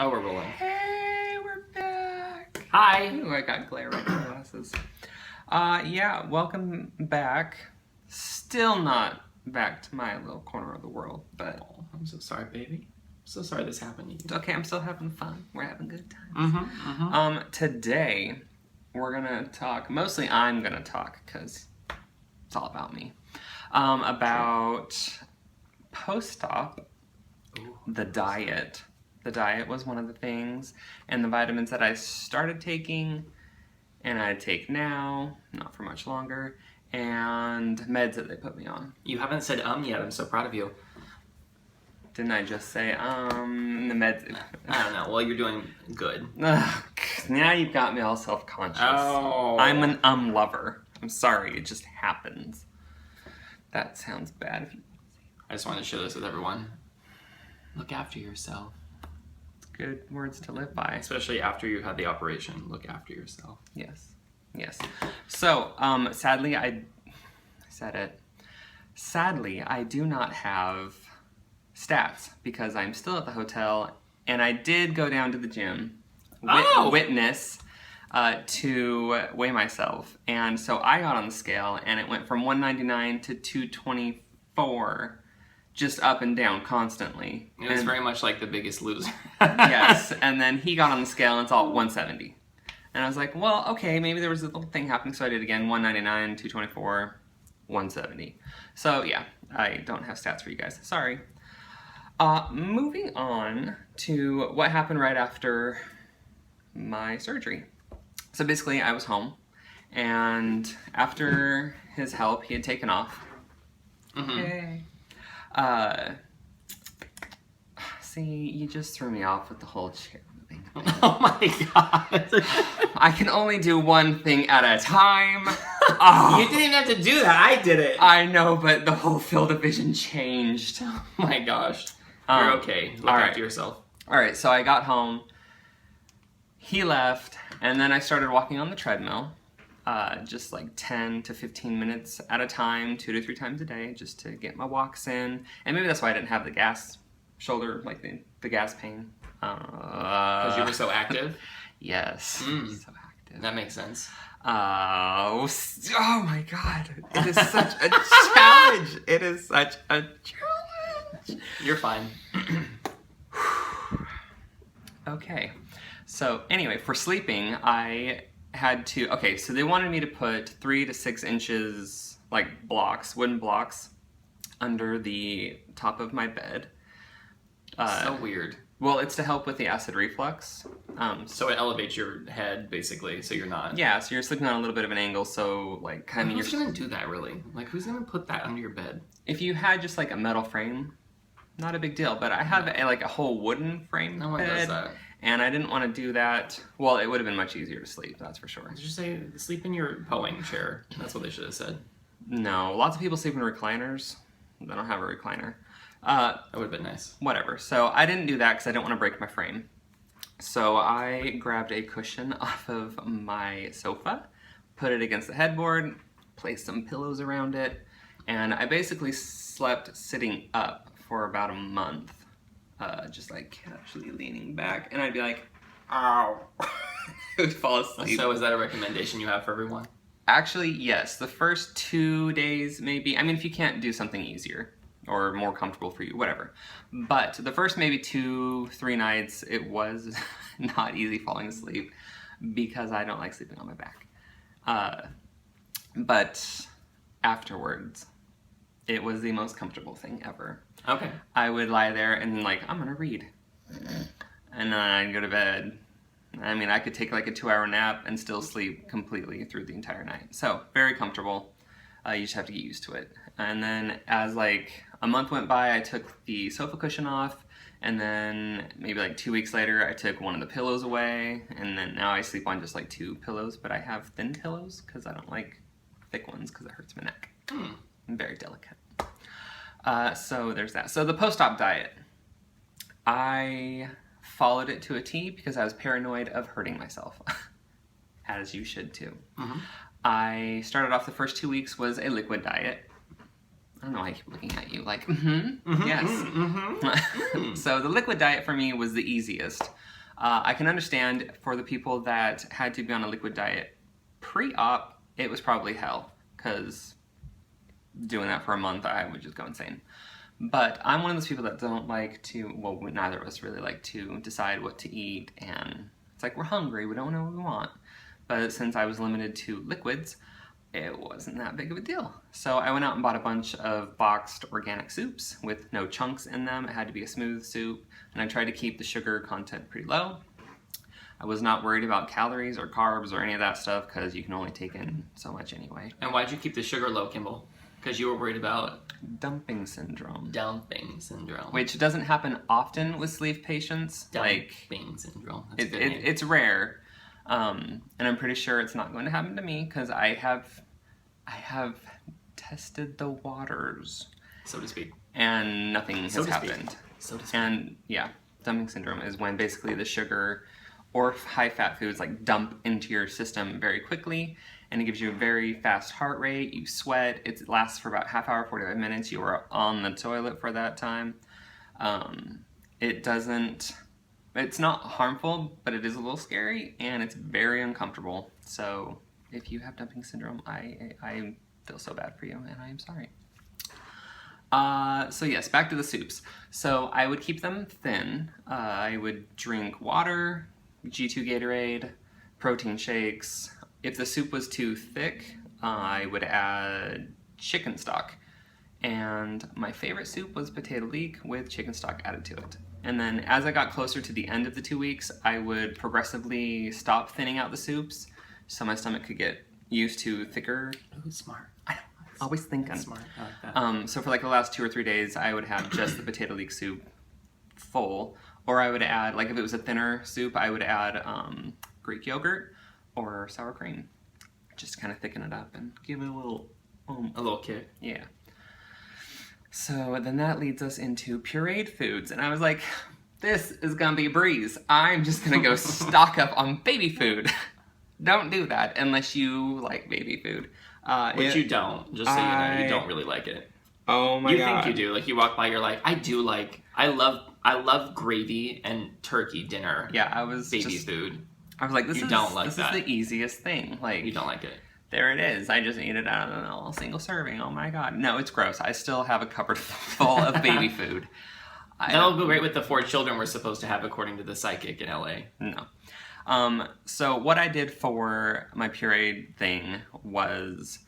Oh, we're rolling. Hey, we're back. Hi. Ooh, I got glare right in my glasses. Yeah, welcome back. Still not back to my little corner of the world, but Oh, I'm so sorry, baby. I'm so sorry this happened to you. it's okay. I'm still having fun. We're having good times. Today we're gonna talk. Mostly, I'm gonna talk because it's all about me. About post-op, the diet. The diet was one of the things, and the vitamins that I started taking, and I take now, not for much longer, and meds that they put me on. You haven't said yet. I'm so proud of you. Didn't I just say the meds? I don't know. Well, you're doing good. Ugh, now you've got me all self-conscious. Oh. I'm an lover. I'm sorry, it just happens. That sounds bad. I just wanted to share this with everyone. Look after yourself. Good words to live by. Especially after you had the operation. Look after yourself. Yes. Yes. So, sadly, I said it. Sadly, I do not have stats because I'm still at the hotel, and I did go down to the gym, witness, to weigh myself. And so I got on the scale, and it went from 199 to 224. Just up and down constantly. It was very much like The Biggest Loser. Yes, and then he got on the scale and it's all 170. And I was like, well, okay, maybe there was a little thing happening, so I did again, 199, 224, 170. So yeah, I don't have stats for you guys, sorry. Moving on to what happened right after my surgery. So basically, I was home, and after his help, he had taken off. Hey. See, you just threw me off with the whole chair moving thing. Oh my god. I can only do one thing at a time. Oh, You didn't even have to do that. I did it. I know, but the whole field of vision changed. Oh my gosh. You're okay. Look after yourself. Alright, so I got home. He left, and then I started walking on the treadmill. Just like 10 to 15 minutes at a time, 2 to 3 times a day, just to get my walks in. And maybe that's why I didn't have the gas shoulder, like the gas pain. Because you were so active? Yes, so active. That makes sense. Oh my god, it is such a challenge. It is such a challenge. You're fine. Okay, so anyway, for sleeping, I had to, okay, so they wanted me to put 3 to 6 inches, like blocks, wooden blocks, under the top of my bed. So weird. Well, it's to help with the acid reflux. So it elevates your head, basically, so you're not... Yeah, so you're sleeping on a little bit of an angle, so like kind of... Who's gonna do that, really? Like, who's gonna put that under your bed? If you had just like a metal frame, not a big deal, but I have like a whole wooden frame No one bed, does that. and I didn't want to do that. Well, it would have been much easier to sleep, that's for sure. Did you say sleep in your Boeing chair? That's what they should have said. No, lots of people sleep in recliners. They don't have a recliner. That would have been nice. Whatever. So I didn't do that because I didn't want to break my frame. So I grabbed a cushion off of my sofa, put it against the headboard, placed some pillows around it, and I basically slept sitting up for about a month. Just like casually leaning back, and I'd be like, ow. I would fall asleep. So is that a recommendation you have for everyone? Actually, yes. The first 2 days, maybe. I mean, if you can't do something easier or more comfortable for you, whatever. But the first maybe 2-3 nights, it was not easy falling asleep because I don't like sleeping on my back. But afterwards, it was the most comfortable thing ever. Okay. I would lie there and like, I'm gonna read. And then I'd go to bed. I mean, I could take like a 2-hour nap and still sleep completely through the entire night. So, very comfortable. You just have to get used to it. And then as like a month went by, I took the sofa cushion off. And then maybe like 2 weeks later, I took one of the pillows away. And then now I sleep on just like 2 pillows. But I have thin pillows because I don't like thick ones because it hurts my neck. I'm very delicate. So there's that. So the post-op diet. I followed it to a T because I was paranoid of hurting myself. As you should too. I started off the first 2 weeks was a liquid diet. I don't know why I keep looking at you like, yes. So the liquid diet for me was the easiest. I can understand for the people that had to be on a liquid diet pre-op, it was probably hell, because doing that for a month, I would just go insane. But I'm one of those people that don't like to, well, neither of us really like to decide what to eat, and it's like we're hungry, we don't know what we want. But since I was limited to liquids, it wasn't that big of a deal. So I went out and bought a bunch of boxed organic soups with no chunks in them. It had to be a smooth soup, and I tried to keep the sugar content pretty low. I was not worried about calories or carbs or any of that stuff because you can only take in so much anyway. And why'd you keep the sugar low, Kimball? Because you were worried about dumping syndrome. Dumping syndrome. Which doesn't happen often with sleeve patients. Dumping syndrome. That's a good name. It's rare. And I'm pretty sure it's not going to happen to me because I have tested the waters, so to speak, and nothing has happened. So to speak. And yeah, dumping syndrome is when basically the sugar or high-fat foods like dump into your system very quickly, and it gives you a very fast heart rate. You sweat. It lasts for about half hour, 45 minutes. You are on the toilet for that time. It's not harmful, but it is a little scary, and it's very uncomfortable. So if you have dumping syndrome, I feel so bad for you, and I am sorry. So yes, back to the soups. So I would keep them thin. I would drink water, G2 Gatorade, protein shakes. If the soup was too thick, I would add chicken stock. And my favorite soup was potato leek with chicken stock added to it. And then as I got closer to the end of the 2 weeks, I would progressively stop thinning out the soups so my stomach could get used to thicker. Ooh, smart. I know. Always thinking. Smart. I like that. So for like the last 2 or 3 days, I would have just the potato leek soup full, or I would add, like if it was a thinner soup, I would add Greek yogurt or sour cream, just to kind of thicken it up and give it a little kick. Yeah. So then that leads us into pureed foods, and I was like, this is gonna be a breeze. I'm just gonna go stock up on baby food. Don't do that unless you like baby food. Which you don't, just so you know, you don't really like it. Oh my god. You think you do. Like you walk by, you're like, I love gravy and turkey dinner. Yeah, I was baby food. I was like, this is the easiest thing. Like, you don't like it. There it is. I just ate it out of a single serving. Oh my god. No, it's gross. I still have a cupboard full of baby food. That'll go great with the 4 children we're supposed to have according to the psychic in LA. No. So what I did for my pureed thing was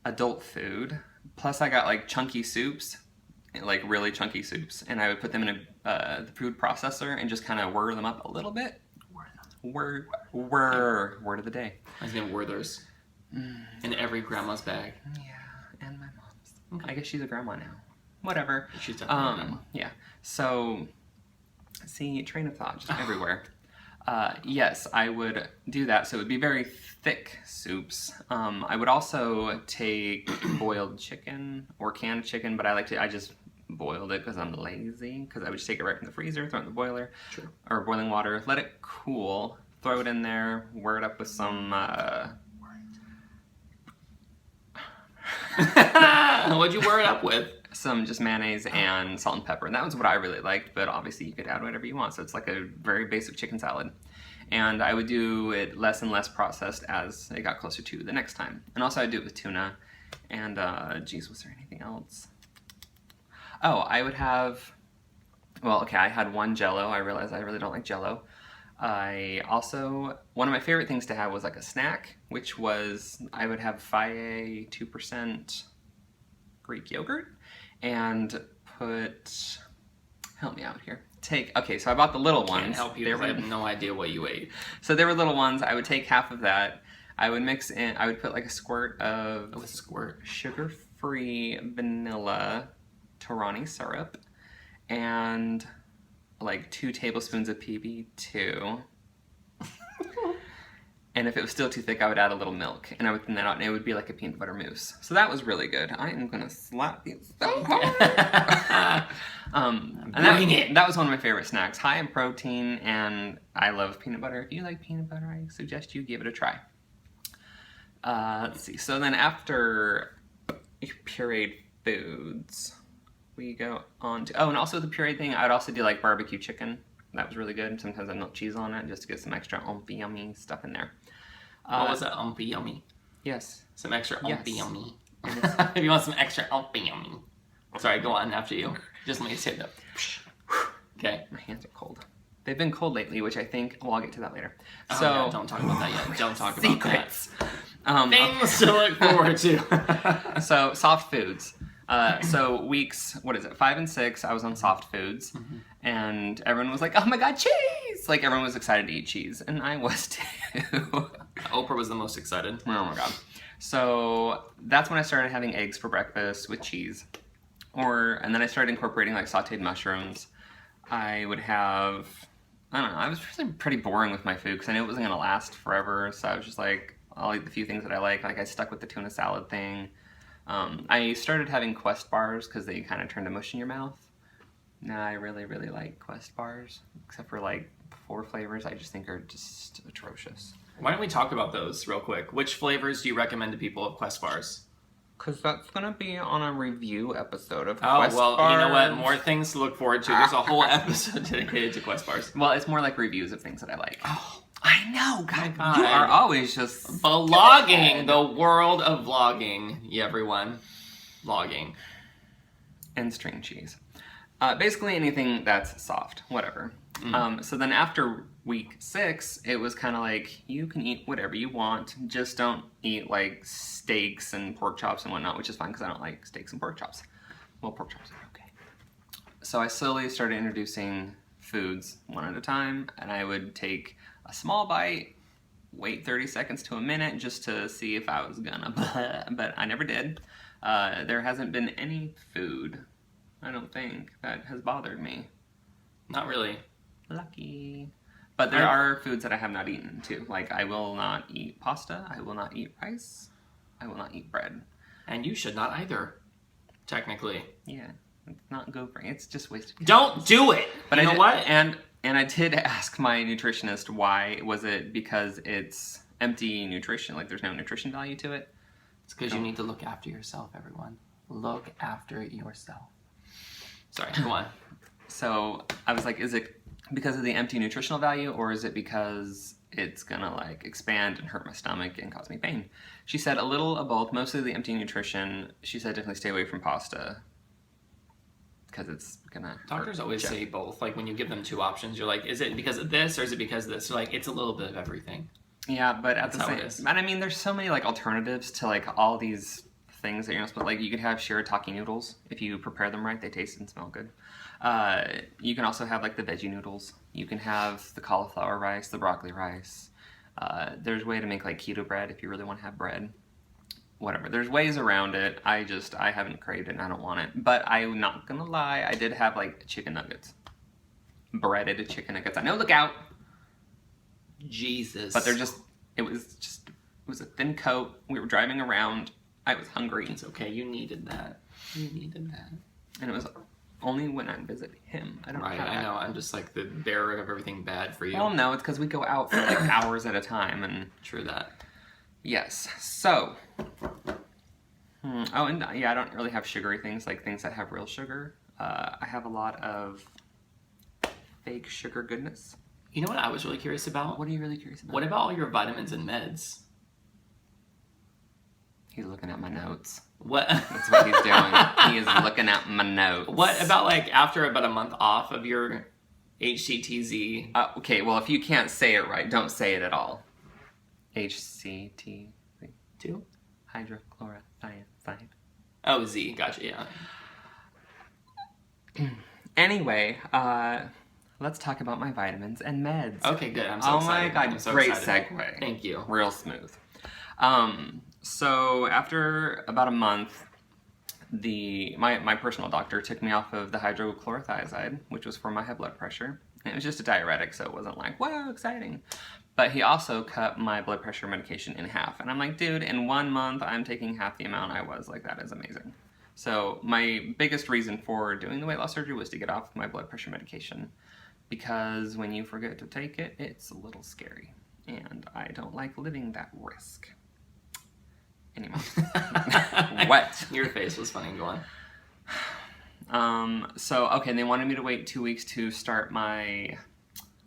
adult food. Plus I got like chunky soups, like really chunky soups. And I would put them in the food processor and just kind of whir them up a little bit. Word of the day. I was gonna Werther's. In every grandma's bag. Yeah, and my mom's. Okay. I guess she's a grandma now. Whatever. She's definitely a grandma. Yeah. So, see, train of thought just everywhere. Yes, I would do that. So it would be very thick soups. I would also take boiled chicken or canned chicken, but I just boiled it because I'm lazy. Because I would just take it right from the freezer, throw it in the boiler, or boiling water, let it cool, throw it in there, whir it up with some. What'd you whir it up with? Some just mayonnaise and salt and pepper, and that was what I really liked, but obviously you could add whatever you want, so it's like a very basic chicken salad. And I would do it less and less processed as it got closer to the next time. And also I'd do it with tuna, and geez, was there anything else? Oh, I would have, well, okay, I had one Jell-O. I realized I really don't like Jell-O. I also, one of my favorite things to have was like a snack, which was, I would have Faye 2% Greek yogurt, and put, help me out here. Okay, so I bought the little ones. Can't help you because I have no idea what you ate. So they were little ones. I would take half of that. I would mix in, I would put like a squirt of sugar-free vanilla Torani syrup, and like 2 tablespoons of PB2. And if it was still too thick, I would add a little milk, and I would thin that out, and it would be like a peanut butter mousse. So that was really good. I am gonna slap these so hard. And that was one of my favorite snacks. High in protein, and I love peanut butter. If you like peanut butter, I suggest you give it a try. Let's see. So then after pureed foods, we go on to... Oh, and also the puree thing, I'd also do like barbecue chicken. That was really good. Sometimes I melt cheese on it just to get some extra yummy stuff in there. What was that? Yummy. Yes. Some extra Yes. yummy. If you want some extra yummy. Sorry, go on after you. Just let me say that. Okay. My hands are cold. They've been cold lately, which I think... Well, I'll get to that later. Oh, So yeah, don't talk about that yet. Don't talk about secrets. that. Things to look forward to. So soft foods. So weeks, 5 and 6, I was on soft foods, and everyone was like, "Oh my god, cheese!" Like everyone was excited to eat cheese, and I was too. Oprah was the most excited. Oh my god. So that's when I started having eggs for breakfast with cheese, and then I started incorporating like sautéed mushrooms. I would have, I don't know, I was really pretty boring with my food because I knew it wasn't gonna last forever. So I was just like, I'll eat the few things that I like. Like I stuck with the tuna salad thing. I started having Quest bars because they kind of turn to mush in your mouth. Now I really, really like Quest bars, except for like 4 flavors I just think are just atrocious. Why don't we talk about those real quick? Which flavors do you recommend to people of Quest bars? Because that's going to be on a review episode of Oh, Quest well, bars. you know what? More things to look forward to. There's a whole episode dedicated to Quest bars. Well, it's more like reviews of things that I like. Oh, I know, God, God. you are always just... vlogging, the world of vlogging. Yeah, everyone. Vlogging. And string cheese. Basically anything that's soft, whatever. So then after week 6, it was kind of like, you can eat whatever you want, just don't eat like steaks and pork chops and whatnot, which is fine because I don't like steaks and pork chops. Well, pork chops are okay. So I slowly started introducing foods one at a time, and I would take a small bite, wait 30 seconds to a minute just to see if I was gonna, but I never did. There hasn't been any food, I don't think, that has bothered me. Not really. Lucky. But there are foods that I have not eaten too. Like I will not eat pasta, I will not eat rice, I will not eat bread. And you should not either, technically. Yeah, it's not good for it's just wasted calories. Don't do it! But you know what? And I did ask my nutritionist why. Was it because it's empty nutrition, like there's no nutrition value to it? It's because you need to look after yourself, everyone. Look after yourself. Sorry, go on. So I was like, is it because of the empty nutritional value, or is it because it's gonna like expand and hurt my stomach and cause me pain? She said a little of both, mostly the empty nutrition. She said definitely stay away from pasta because it's gonna Doctors always say both. Like when you give them 2 options, you're like, is it because of this or is it because of this? They're like, it's a little bit of everything. Yeah, but at That's the how same it is. and I mean there's so many like alternatives to like all these things that you're not supposed like you could have shirataki noodles if you prepare them right, they taste and smell good. You can also have like the veggie noodles. You can have the cauliflower rice, the broccoli rice. There's a way to make like keto bread if you really want to have bread. Whatever. There's ways around it. I haven't craved it and I don't want it. But I'm not gonna lie, I did have like chicken nuggets. Breaded chicken nuggets. I know, look out! Jesus. But it was a thin coat. We were driving around. I was hungry. It's okay, you needed that. You needed that. And it was only when I'm visiting him. I don't Right, have I that. know. I'm just like the bearer of everything bad for you. Well, no, it's because we go out for like hours at a time, and True that. yes. So, oh, and yeah, I don't really have sugary things like things that have real sugar. I have a lot of fake sugar goodness. You know what I was really curious about? What are you really curious about? What about all your vitamins and meds? He's looking at my notes. What? That's what he's doing. He is looking at my notes. What about like after about a month off of your HCTZ? Okay, well, if you can't say it right, don't say it at all. HCT. 2? Hydrochlorothiazide. Oh, Z. Gotcha, yeah. Anyway, let's talk about my vitamins and meds. Okay, good. I'm so Oh excited. my god, I'm so great excited. segue. Thank you. Real smooth. So after about a month, my personal doctor took me off of the hydrochlorothiazide, which was for my high blood pressure. And it was just a diuretic, so it wasn't like, wow, exciting. But he also cut my blood pressure medication in half. And I'm like, dude, in 1 month, I'm taking half the amount I was. Like, that is amazing. So my biggest reason for doing the weight loss surgery was to get off my blood pressure medication. Because when you forget to take it, it's a little scary. And I don't like living that risk. Anyway. What? Your face was funny. Go on. Okay, they wanted me to wait 2 weeks to start my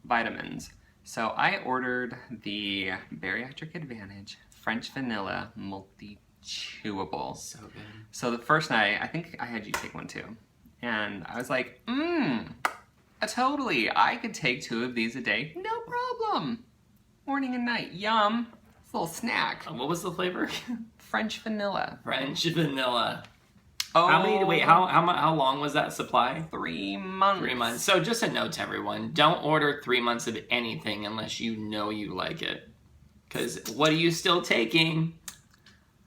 vitamins. So I ordered the Bariatric Advantage French Vanilla Multi-Chewable. So good. So the first night, I think I had you take one too. And I was like, totally. I could take 2 of these a day. No problem. Morning and night. Yum. It's a little snack. What was the flavor? French vanilla. French vanilla. Oh. How long was that supply? 3 months. 3 months. So just a note to everyone, don't order 3 months of anything unless you know you like it. Because what are you still taking?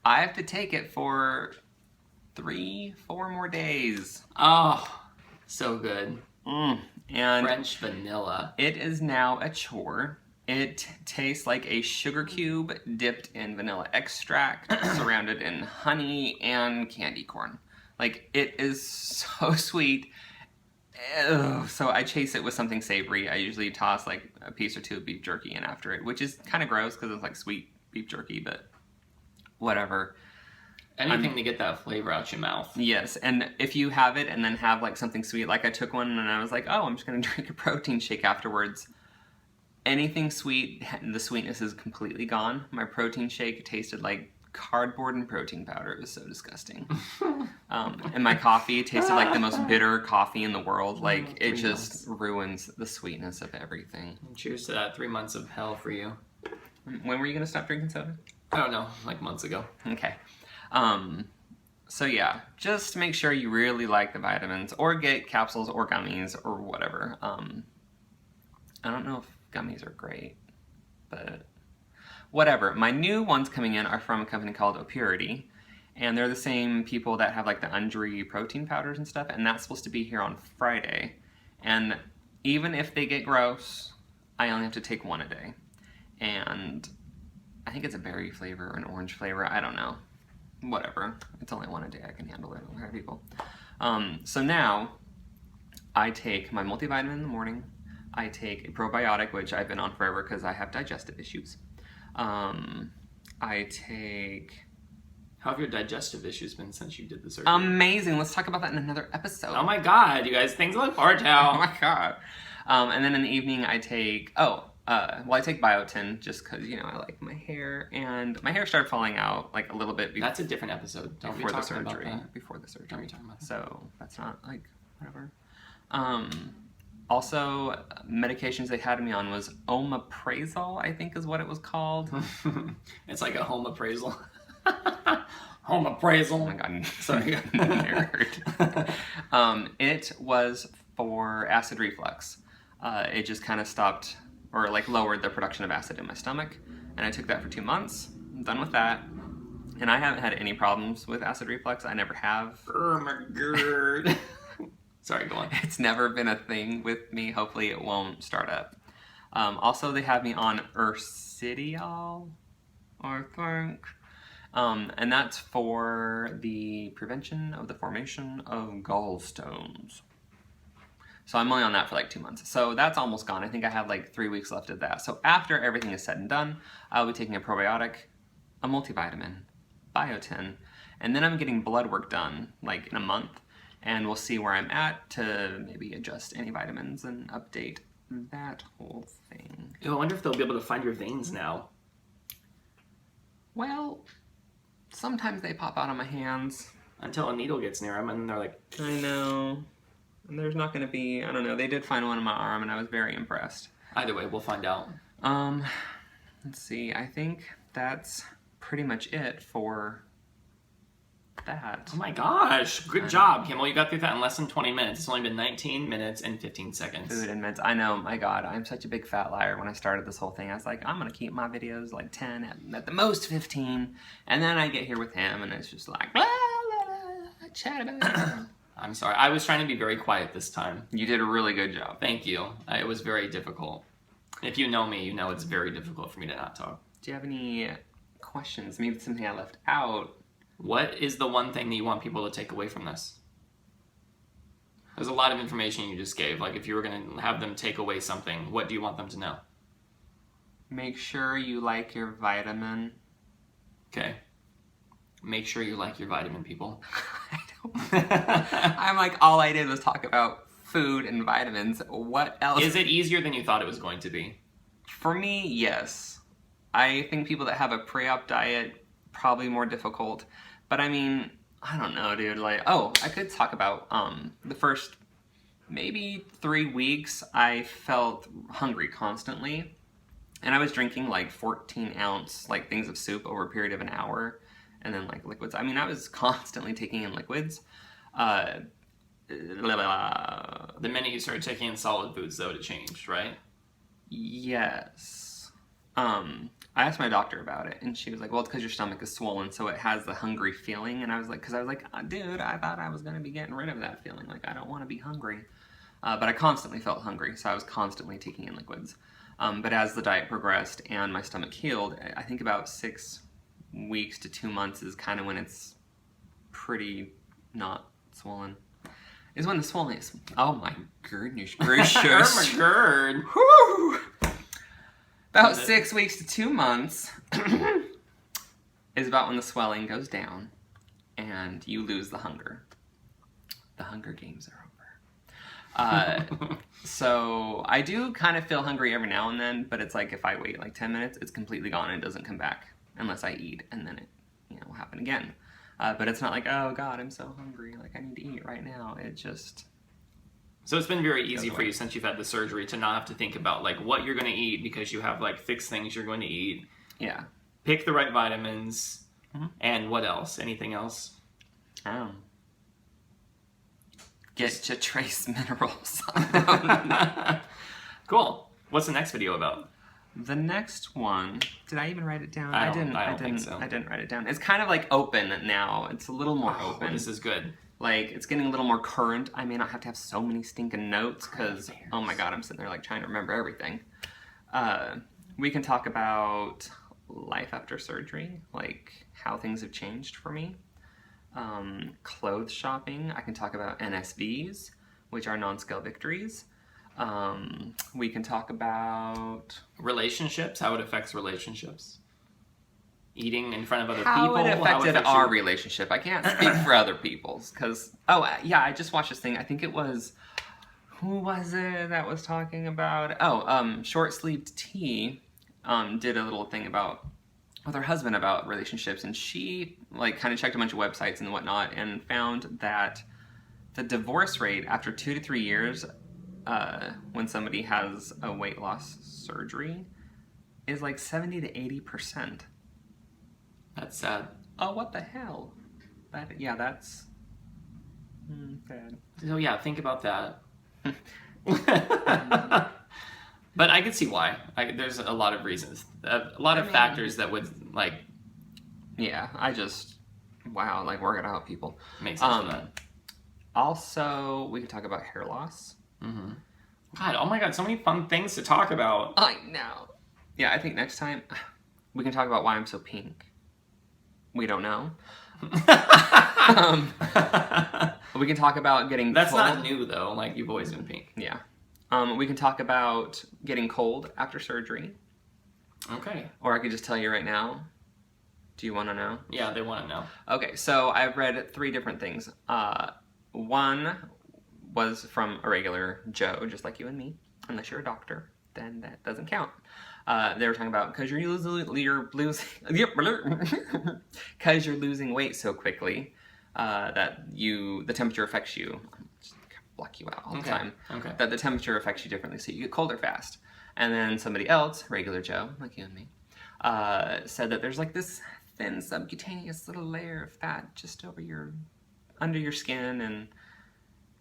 I have to take it for 3-4 more days. Oh, so good. And French vanilla. It is now a chore. It tastes like a sugar cube dipped in vanilla extract, surrounded in honey and candy corn. Like, it is so sweet. Ugh. So I chase it with something savory. I usually toss like a piece or 2 of beef jerky in after it, which is kind of gross because it's like sweet beef jerky, but whatever. Anything to get that flavor out your mouth. Yes, and if you have it and then have like something sweet, like I took one and I was like, oh, I'm just going to drink a protein shake afterwards. Anything sweet, the sweetness is completely gone. My protein shake tasted like cardboard and protein powder. It was so disgusting. And my coffee tasted like the most bitter coffee in the world. Like, it just ruins the sweetness of everything. Cheers to that 3 months of hell for you. When were you going to stop drinking soda? I don't know, like months ago. Okay. So yeah, just make sure you really like the vitamins, or get capsules or gummies or whatever. I don't know if gummies are great, but whatever. My new ones coming in are from a company called Opurity, and they're the same people that have like the Undri protein powders and stuff, and that's supposed to be here on Friday. And even if they get gross, I only have to take 1 a day. And I think it's a berry flavor or an orange flavor, I don't know. Whatever. It's only 1 a day, I can handle it. Okay, people. So now, I take my multivitamin in the morning. I take a probiotic, which I've been on forever because I have digestive issues. I take... How have your digestive issues been since you did the surgery? Amazing. Let's talk about that in another episode. Oh my god, you guys, things to look forward to. Oh my god. And then in the evening I take... I take biotin just because, you know, I like my hair. And my hair started falling out like a little bit before... That's a different episode. Don't before be the talking surgery. about that. Before the surgery. Don't be talking about that. So that's not like, whatever. Also, medications they had me on was omeprazole, I think is what it was called. It's like a home appraisal. Home appraisal. Oh my god, Sorry. nerd. It was for acid reflux. It just kind of stopped, or like lowered the production of acid in my stomach. And I took that for 2 months. I'm done with that. And I haven't had any problems with acid reflux. I never have. Oh my god. Sorry, go on. It's never been a thing with me. Hopefully it won't start up. Also, they have me on Urcidiol, I think. And that's for the prevention of the formation of gallstones. So I'm only on that for like 2 months. So that's almost gone. I think I have like 3 weeks left of that. So after everything is said and done, I'll be taking a probiotic, a multivitamin, biotin, and then I'm getting blood work done like in a month. And we'll see where I'm at to maybe adjust any vitamins and update that whole thing. I wonder if they'll be able to find your veins now. Well, sometimes they pop out on my hands. Until a needle gets near them and they're like... I know. And there's not going to be... I don't know. They did find one in my arm and I was very impressed. Either way, we'll find out. Let's see. I think that's pretty much it for... that. Oh my gosh, good job, Kimball. You got through that in less than 20 minutes. It's only been 19 minutes and 15 seconds. Food and meds. I know, my god, I'm such a big fat liar. When I started this whole thing, I was like, I'm gonna keep my videos like 10, at the most 15, and then I get here with him, and it's just like, blah, blah, blah, chat about it. I'm sorry, I was trying to be very quiet this time. You did a really good job. Thank you. It was very difficult. If you know me, you know it's very difficult for me to not talk. Do you have any questions? Maybe something I left out? What is the one thing that you want people to take away from this? There's a lot of information you just gave. Like, if you were going to have them take away something, what do you want them to know? Make sure you like your vitamin. Okay. Make sure you like your vitamin, people. I I'm like, all I did was talk about food and vitamins. What else? Is it easier than you thought it was going to be? For me, yes. I think people that have a pre-op diet, probably more difficult. But I mean, I don't know, dude. Like, oh, I could talk about the first maybe 3 weeks, I felt hungry constantly. And I was drinking like 14-ounce like things of soup over a period of an hour. And then like liquids. I mean, I was constantly taking in liquids. The minute you started taking in solid foods, though, it changed, right? Yes. I asked my doctor about it, and she was like, well, it's because your stomach is swollen, so it has the hungry feeling. And I was like, dude, I thought I was going to be getting rid of that feeling. Like, I don't want to be hungry. But I constantly felt hungry, so I was constantly taking in liquids. But as the diet progressed and my stomach healed, I think about 6 weeks to 2 months is kind of when it's pretty not swollen. Is when the swollen is. Oh my goodness gracious. Oh my god. Whew. About 6 weeks to 2 months is about when the swelling goes down and you lose the hunger. The Hunger Games are over. So I do kind of feel hungry every now and then, but it's like if I wait like 10 minutes, it's completely gone and it doesn't come back unless I eat, and then it will happen again. But it's not like, oh God, I'm so hungry, like I need to eat right now. It just... So it's been very easy for you since you've had the surgery to not have to think about like what you're going to eat because you have like fixed things you're going to eat. Yeah. Pick the right vitamins. And what else? Anything else? Get your trace minerals. Cool. What's the next video about? The next one, did I even write it down? I don't think so. I didn't write it down. It's kind of like open now. It's a little more open. This is good. Like, it's getting a little more current. I may not have to have so many stinking notes because, oh my God, I'm sitting there like trying to remember everything. We can talk about life after surgery, like how things have changed for me. Clothes shopping. I can talk about NSVs, which are non-scale victories. We can talk about... relationships, how it affects relationships. Eating in front of other how people. It affected our relationship. I can't speak for other people's because... Oh, yeah, I just watched this thing. I think it was... Who was it that was talking about... Oh, Short Sleeved Tea did a little thing about... with her husband about relationships, and she like kind of checked a bunch of websites and whatnot and found that the divorce rate after 2 to 3 years when somebody has a weight loss surgery is like 70 to 80%. That's sad. Oh, what the hell? That's bad. So yeah, think about that. But I can see why. There's a lot of reasons, a lot of factors that would like. Yeah, wow, like we're gonna help people. Make sense of that. Also, we could talk about hair loss. Mm-hmm. God, oh my God, so many fun things to talk about. I know. Yeah, I think next time we can talk about why I'm so pink. We don't know. We can talk about getting That's cold. not new though. Like you've always been pink. Yeah. We can talk about getting cold after surgery. Okay. Or I could just tell you right now. Do you want to know? Yeah, they want to know. Okay, so I've read 3 different things. One was from a regular Joe, just like you and me. Unless you're a doctor, then that doesn't count. They were talking about because you're losing weight so quickly that the temperature affects you. Just block you out all the time. Okay. That the temperature affects you differently, so you get colder fast. And then somebody else, regular Joe, like you and me, said that there's like this thin subcutaneous little layer of fat just under your skin, and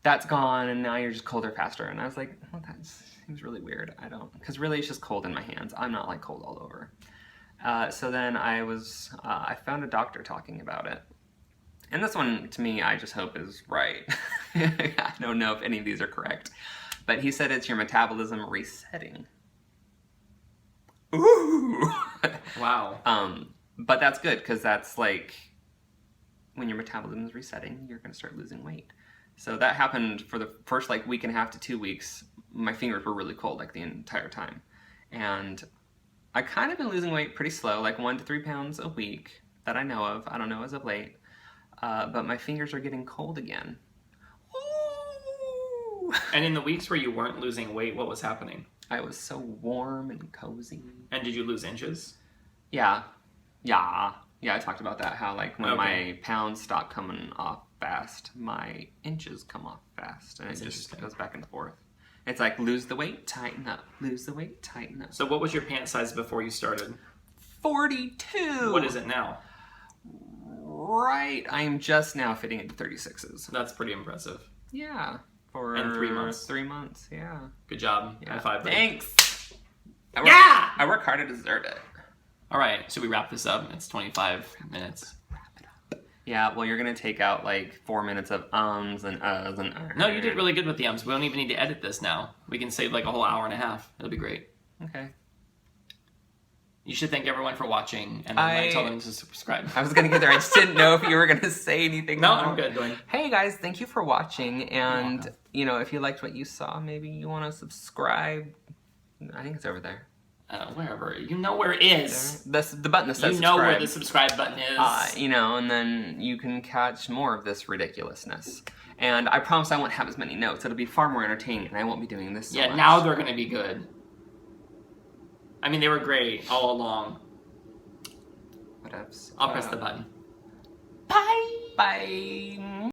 that's gone, and now you're just colder faster. And I was like, well, that seems really weird. Because really it's just cold in my hands. I'm not like cold all over. So then I found a doctor talking about it. And this one, to me, I just hope is right. I don't know if any of these are correct. But he said it's your metabolism resetting. Ooh! Wow. But that's good, because that's like, when your metabolism is resetting, you're going to start losing weight. So that happened for the first like week and a half to 2 weeks. My fingers were really cold like the entire time. And I kind of been losing weight pretty slow, like 1 to 3 pounds a week that I know of. I don't know as of late. but my fingers are getting cold again. Ooh. And in the weeks where you weren't losing weight, what was happening? I was so warm and cozy. And did you lose inches? Yeah, I talked about that, how like when my pounds stop coming off fast, my inches come off fast, and it just goes back and forth. It's like, lose the weight, tighten up, lose the weight, tighten up. So what was your pant size before you started? 42! What is it now? Right, I'm just now fitting into 36s. That's pretty impressive. Yeah, for and 3 months. 3 months, yeah. Good job. Yeah. High five. Buddy. Thanks! I work hard to deserve it. All right, should we wrap this up? It's 25 minutes. Yeah, well, you're going to take out like 4 minutes of ums and uhs and No, you did really good with the ums. We don't even need to edit this now. We can save like a whole hour and a half. It'll be great. Okay. You should thank everyone for watching, and then tell them to subscribe. I was going to get there. I just didn't know if you were going to say anything. No, more. I'm good. Going. Hey guys, thank you for watching, and you know, if you liked what you saw, maybe you want to subscribe. I think it's over there. Wherever. You know where it is. The button that says you know subscribe. where the subscribe button is. You know, and then you can catch more of this ridiculousness. And I promise I won't have as many notes. It'll be far more entertaining, and I won't be doing this so much. Now they're going to be good. I mean, they were great all along. Whatevs. I'll press the button. Bye! Bye!